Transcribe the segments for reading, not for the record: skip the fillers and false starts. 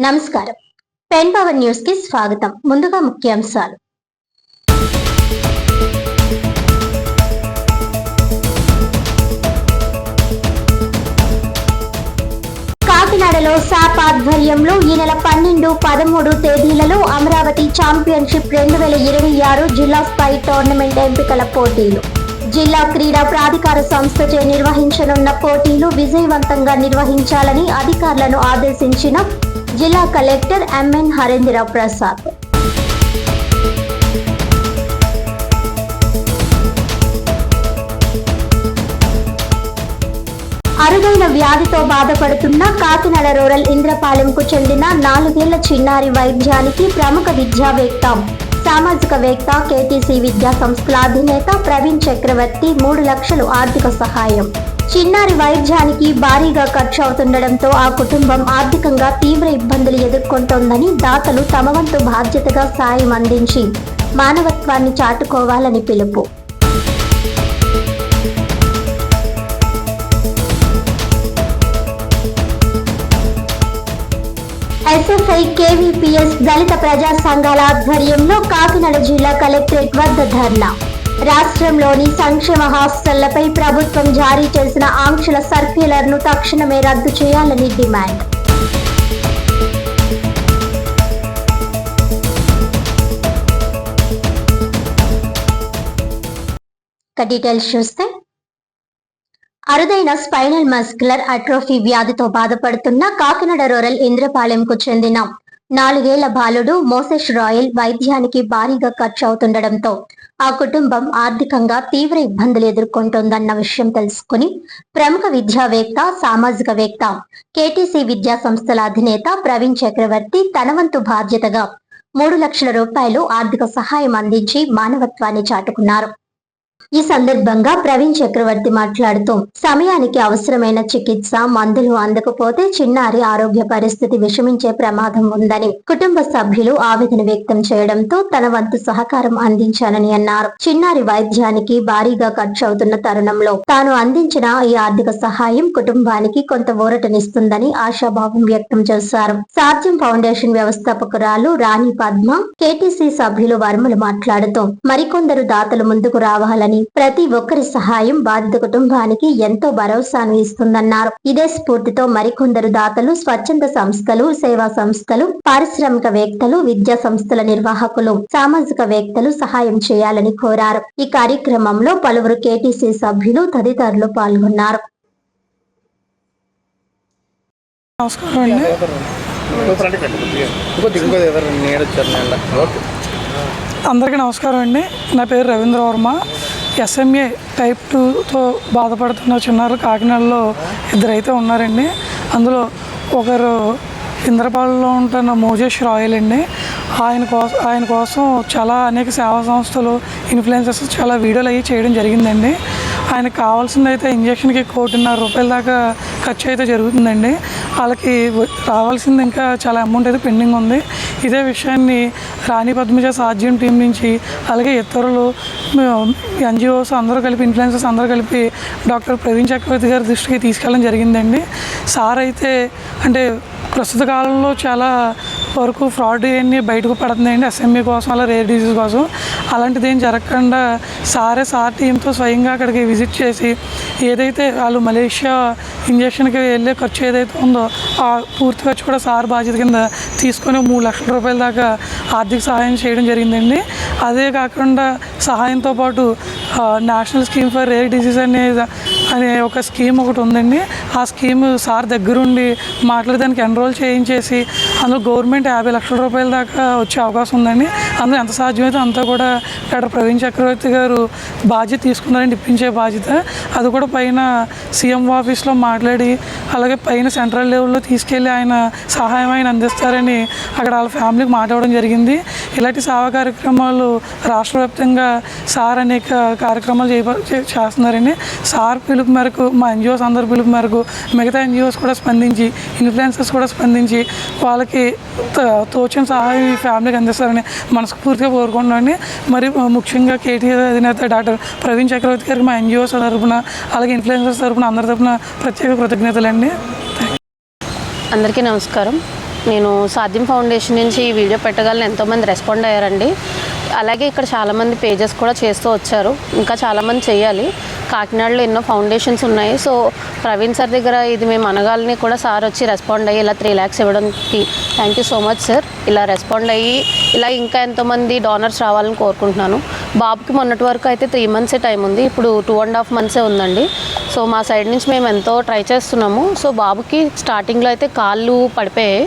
నమస్కారం. Pen power news కి స్వాగతం. ముందుగా ముఖ్యాంశాలు. కాకినాడలో సాప్ ఆధ్వర్యంలో ఈ నెల 12, 13 తేదీలలో అమరావతి ఛాంపియన్షిప్ 2026 జిల్లా స్థాయి టోర్నమెంట్ ఎంపికల పోటీలు. జిల్లా క్రీడా ప్రాధికార సంస్థచే నిర్వహించనున్న పోటీలు విజయవంతంగా నిర్వహించాలని అధికారులను ఆదేశించిన జిల్లా కలెక్టర్ ఎంఎన్ హరేంద్ర ప్రసాద్. అరుదైన వ్యాధితో బాధపడుతున్న కాకినాడ రూరల్ ఇంద్రపాలెంకు చెందిన 4 ఏళ్ల చిన్నారి వైద్యానికి ప్రముఖ విద్యావేత్త, సామాజికవేత్త, కేటీసీ విద్యా సంస్థల అధినేత ప్రవీణ్ చక్రవర్తి 3 లక్షలు ఆర్థిక సహాయం. చిన్నారి వైద్యానికి భారీగా ఖర్చు అవుతుండటంతో ఆ కుటుంబం ఆర్థికంగా తీవ్ర ఇబ్బందులు ఎదుర్కొంటోందని దాతలు తమ వంతు బాధ్యతగా సాయం అందించి మానవత్వాన్ని చాటుకోవాలని పిలుపు. ఎస్ఎఫ్ఐ కేవీపీఎస్ దళిత ప్రజా సంఘాల ఆధ్వర్యంలో కాకినాడ జిల్లా కలెక్టరేట్ వద్ద ధర్నా. రాష్ట్రంలోని సంక్షేమ హాస్టళ్లపై ప్రభుత్వం జారీ చేసిన ఆంక్షల సర్క్యులర్ను తక్షణమే రద్దు చేయాలని డిమాండ్. డీటెయిల్స్ చూస్తే, అరుదైన స్పైనల్ మస్కులర్ అట్రోఫీ వ్యాధితో బాధపడుతున్న కాకినాడ రూరల్ ఇంద్రపాలెంకు చెందిన 4 ఏళ్ల బాలుడు మోసెస్ రాయల్ వైద్యానికి భారీగా ఖర్చు అవుతుండటంతో ఆ కుటుంబం ఆర్థికంగా తీవ్ర ఇబ్బందులు ఎదుర్కొంటోందన్న విషయం తెలుసుకుని ప్రముఖ విద్యావేత్త, సామాజికవేత్త, కేటీసీ విద్యా సంస్థల అధినేత ప్రవీణ్ చక్రవర్తి తన వంతు బాధ్యతగా 3 లక్షల రూపాయలు ఆర్థిక సహాయం అందించి మానవత్వాన్ని చాటుకున్నారు. ఈ సందర్భంగా ప్రవీణ్ చక్రవర్తి మాట్లాడుతూ, సమయానికి అవసరమైన చికిత్స, మందులు అందకపోతే చిన్నారి ఆరోగ్య పరిస్థితి విషమించే ప్రమాదం ఉందని కుటుంబ సభ్యులు ఆవేదన వ్యక్తం చేయడంతో తన వంతు సహకారం అందించానని అన్నారు. చిన్నారి వైద్యానికి భారీగా ఖర్చు అవుతున్న తరుణంలో తాను అందించిన ఈ ఆర్థిక సహాయం కుటుంబానికి కొంత ఊరటనిస్తుందని ఆశాభావం వ్యక్తం చేశారు. సాధ్యం ఫౌండేషన్ వ్యవస్థాపకురాలు రాణి పద్మ, కేటీసీ సభ్యులు వర్మలు మాట్లాడుతూ, మరికొందరు దాతలు ముందుకు రావాలని, ప్రతి ఒక్కరి సహాయం బాధిత కుటుంబానికి ఎంతో భరోసాను ఇస్తుందన్నారు. ఇదే స్ఫూర్తితో మరికొందరు దాతలు, స్వచ్ఛంద సంస్థలు, సేవా సంస్థలు, పారిశ్రామికవేత్తలు, విద్యా సంస్థల నిర్వాహకులు, సామాజికవేత్తలు సహాయం చేయాలని కోరారు. ఈ కార్యక్రమంలో పలువురు కేటీసీ సభ్యులు తదితరులు పాల్గొన్నారు. అందరికీ నమస్కారం అండి. నా పేరు రవీంద్ర వర్మ. SMA టైప్ 2తో బాధపడుతున్న చిన్నారులు కాకినాడలో 2 అయితే ఉన్నారండి. అందులో ఒకరు ఇంద్రపాలెంలో ఉంటున్న మోసెస్ రాయల్ అండి. ఆయన కోసం చాలా అనేక సేవా సంస్థలు, ఇన్ఫ్లుయెన్సర్స్ చాలా వీడియోలు అవి చేయడం జరిగిందండి. ఆయనకు కావాల్సింది అయితే ఇంజక్షన్కి 1,50,00,000 రూపాయల దాకా ఖర్చు అయితే జరుగుతుందండి. వాళ్ళకి రావాల్సింది ఇంకా చాలా అమౌంట్ అయితే పెండింగ్ ఉంది. ఇదే విషయాన్ని రాణి పద్మజ సాధ్యం టీం నుంచి, అలాగే ఇతరులు NGOs అందరూ కలిపి, ఇన్ఫ్లుయెన్సర్స్ అందరూ కలిపి డాక్టర్ ప్రవీణ్ చక్రవర్తి గారి దృష్టికి తీసుకెళ్ళడం జరిగిందండి. సార్ అయితే అంటే ప్రస్తుత కాలంలో చాలా వరకు ఫ్రాడ్ అన్నీ బయటకు పడుతున్నాయండి. SMA కోసం, అలా రేర్ డిసీజ్ కోసం. అలాంటిది ఏం జరగకుండా సార్ టీంతో స్వయంగా అక్కడికి విజిట్ చేసి, ఏదైతే వాళ్ళు మలేషియా ఇంజక్షన్కి వెళ్ళే ఖర్చు ఏదైతే ఉందో ఆ పూర్తి ఖర్చు కూడా సార్ బాధ్యత కింద తీసుకొని 3 లక్షల రూపాయల దాకా ఆర్థిక సహాయం చేయడం జరిగిందండి. అదే కాకుండా సహాయంతో పాటు national scheme for rare disease అనే ఒక స్కీమ్ ఒకటి ఉందండి. ఆ స్కీమ్ సార్ దగ్గరుండి మాట్లాడి దానికి ఎన్రోల్ చేయించేసి అందులో గవర్నమెంట్ 50 లక్షల రూపాయల దాకా వచ్చే అవకాశం ఉందండి. అందులో ఎంత సాధ్యమైతే అంతా కూడా డాక్టర్ ప్రవీణ్ చక్రవర్తి గారు బాధ్యత తీసుకున్నారండి, ఇప్పించే బాధ్యత. అది కూడా పైన CM ఆఫీస్లో మాట్లాడి, అలాగే పైన సెంట్రల్ లెవెల్లో తీసుకెళ్ళి ఆయన సహాయం అందిస్తారని అక్కడ వాళ్ళ ఫ్యామిలీకి మాట్లాడడం జరిగింది. ఇలాంటి సేవా కార్యక్రమాలు రాష్ట్ర వ్యాప్తంగా సార్ అనేక కార్యక్రమాలు చేస్తున్నారండి. సార్ పిలుపు మేరకు, మా NGOs అందరి పిలుపు మేరకు మిగతా NGOs కూడా స్పందించి, ఇన్ఫ్లుయెన్సర్స్ కూడా స్పందించి వాళ్ళకి తోచిన సహాయం ఈ ఫ్యామిలీకి అందిస్తారని మనస్ఫూర్తిగా కోరుకుంటున్నాండి. మరి ముఖ్యంగా కేటీ అధినేత డాక్టర్ ప్రవీణ్ చక్రవర్తి గారికి మా NGOs తరఫున, అలాగే ఇన్ఫ్లుయెన్సర్స్ తరఫున అందరి తరఫున ప్రత్యేక కృతజ్ఞతలండి. అందరికీ నమస్కారం. నేను సాధ్యం ఫౌండేషన్ నుంచి ఈ వీడియో పెట్టగలను ఎంతోమంది రెస్పాండ్ అయ్యారండి. అలాగే ఇక్కడ చాలామంది పేజెస్ కూడా చేస్తూ వచ్చారు, ఇంకా చాలామంది చేయాలి. కాకినాడలో ఎన్నో ఫౌండేషన్స్ ఉన్నాయి. సో ప్రవీణ్ సార్ దగ్గర ఇది మేము అనగాలని కూడా సార్ వచ్చి రెస్పాండ్ అయ్యి ఇలా 3 lakhs ఇవ్వడానికి thank you so much sir. ఇలా రెస్పాండ్ అయ్యి ఇలా ఇంకా ఎంతోమంది డోనర్స్ రావాలని కోరుకుంటున్నాను. బాబుకి మొన్నటి వరకు అయితే 3 months టైం ఉంది, ఇప్పుడు 2.5 months ఉందండి. సో మా సైడ్ నుంచి మేము ఎంతో ట్రై చేస్తున్నాము. సో బాబుకి స్టార్టింగ్లో అయితే కాళ్ళు పడిపోయాయి,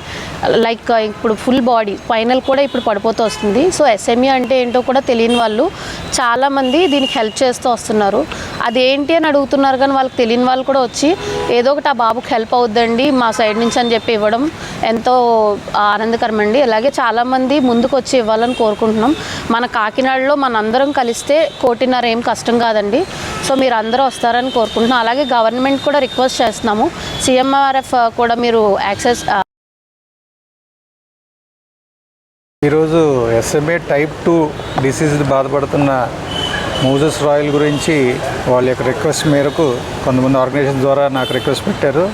లైక్ ఇప్పుడు ఫుల్ బాడీ ఫైనల్ కూడా ఇప్పుడు పడిపోతూ వస్తుంది. సో ఎస్ఎంఈ అంటే ఏంటో కూడా తెలియని వాళ్ళు చాలామంది దీనికి హెల్ప్ చేస్తూ వస్తున్నారు. అదేంటి అని అడుగుతున్నారు, కానీ వాళ్ళకి తెలియని వాళ్ళు కూడా వచ్చి ఏదో ఒకటి ఆ బాబుకి హెల్ప్ అవుద్దండి మా సైడ్ నుంచి అని చెప్పి ఇవ్వడం ఎంతో ఆనందకరమండి. అలాగే చాలామంది ముందుకు వచ్చి ఇవ్వాలని కోరుకుంటున్నాం. మన కాకినాడలో మనందరం కలిస్తే 1.5 కోటి ఏం కష్టం కాదండి. సో మీరు అందరూ వస్తారని కోరుకుంటున్నాం. అలాగే గవర్నమెంట్ కూడా రిక్వెస్ట్ చేస్తున్నాము, సిఎంఆర్ఎఫ్ కూడా మీరు యాక్సెస్. ఈరోజు ఎస్ఎంఏ టైప్ 2 డిసీజ్ బాధపడుతున్న మోజెస్ రాయల్ గురించి వాళ్ళ యొక్క రిక్వెస్ట్ మేరకు కొంతమంది ఆర్గనైజేషన్ ద్వారా నాకు రిక్వెస్ట్ పెట్టారు.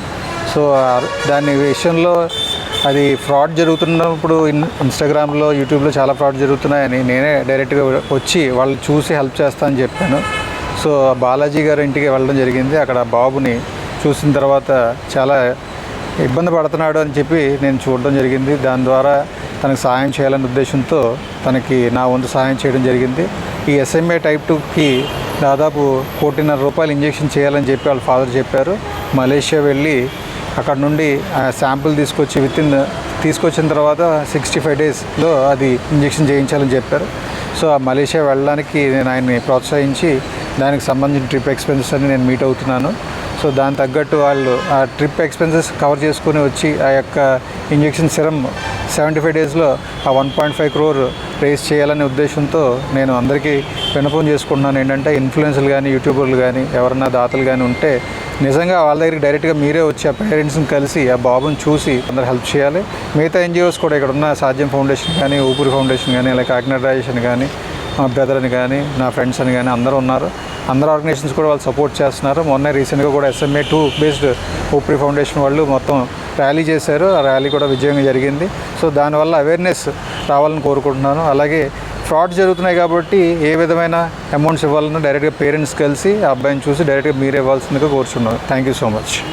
సో దాని విషయంలో అది ఫ్రాడ్ జరుగుతున్నప్పుడు ఇన్స్టాగ్రామ్లో, యూట్యూబ్లో చాలా ఫ్రాడ్ జరుగుతున్నాయని నేనే డైరెక్ట్గా వచ్చి వాళ్ళు చూసి హెల్ప్ చేస్తానని చెప్పాను. సో బాలాజీ గారి ఇంటికి వెళ్ళడం జరిగింది. అక్కడ బాబుని చూసిన తర్వాత చాలా ఇబ్బంది పడుతున్నాడు అని చెప్పి నేను చూడడం జరిగింది. దాని ద్వారా తనకు సహాయం చేయాలనే ఉద్దేశంతో తనకి నా వంతు సహాయం చేయడం జరిగింది. ఈ ఎస్ఎంఏ టైప్ 2కి దాదాపు 1.5 కోటి ఇంజెక్షన్ చేయాలని చెప్పి వాళ్ళ ఫాదర్ చెప్పారు. మలేషియా వెళ్ళి అక్కడ నుండి శాంపుల్ తీసుకొచ్చిన తర్వాత 65 daysలో అది ఇంజెక్షన్ చేయించాలని చెప్పారు. సో ఆ మలేషియా వెళ్ళడానికి నేను ఆయన్ని ప్రోత్సహించి దానికి సంబంధించిన ట్రిప్ ఎక్స్పెన్సెస్ అని నేను మీట్ అవుతున్నాను. సో దాని తగ్గట్టు వాళ్ళు ఆ ట్రిప్ ఎక్స్పెన్సెస్ కవర్ చేసుకుని వచ్చి ఆ యొక్క ఇంజెక్షన్ సిరమ్ 75 daysలో ఆ 1.5 crore రేస్ చేయాలనే ఉద్దేశంతో నేను అందరికీ విన్నపం చేసుకుంటున్నాను. ఏంటంటే ఇన్ఫ్లుయెన్సర్లు కానీ, యూట్యూబర్లు కానీ, ఎవరన్నా దాతలు కానీ ఉంటే నిజంగా వాళ్ళ దగ్గరికి డైరెక్ట్గా మీరే వచ్చి ఆ పేరెంట్స్ని కలిసి ఆ బాబుని చూసి అందరూ హెల్ప్ చేయాలి. మిగతా ఎన్జిఓస్ కూడా ఇక్కడ ఉన్న సాధ్యం ఫౌండేషన్ కానీ, ఊపిరి ఫౌండేషన్ కానీ, అలాగే కాకినాడ రాజేషన్ కానీ, మా బ్రదర్ అని కానీ, నా ఫ్రెండ్స్ అని కానీ అందరూ ఉన్నారు. అందరు ఆర్గనైజేషన్స్ కూడా వాళ్ళు సపోర్ట్ చేస్తున్నారు. మొన్న రీసెంట్గా కూడా ఎస్ఎంఏ 2 బేస్డ్ ఊపిరి ఫౌండేషన్ వాళ్ళు మొత్తం ర్యాలీ చేశారు. ఆ ర్యాలీ కూడా విజయంగా జరిగింది. సో దానివల్ల అవేర్నెస్ రావాలని కోరుకుంటున్నాను. అలాగే ఫ్రాడ్ జరుగుతున్నాయి కాబట్టి ఏ విధమైన అమౌంట్స్ ఇవ్వాలన్నా డైరెక్ట్గా పేరెంట్స్ కలిసి ఆ అబ్బాయిని చూసి డైరెక్ట్గా మీరే ఇవ్వాల్సిందిగా కోరుచున్నాను. Thank you so much.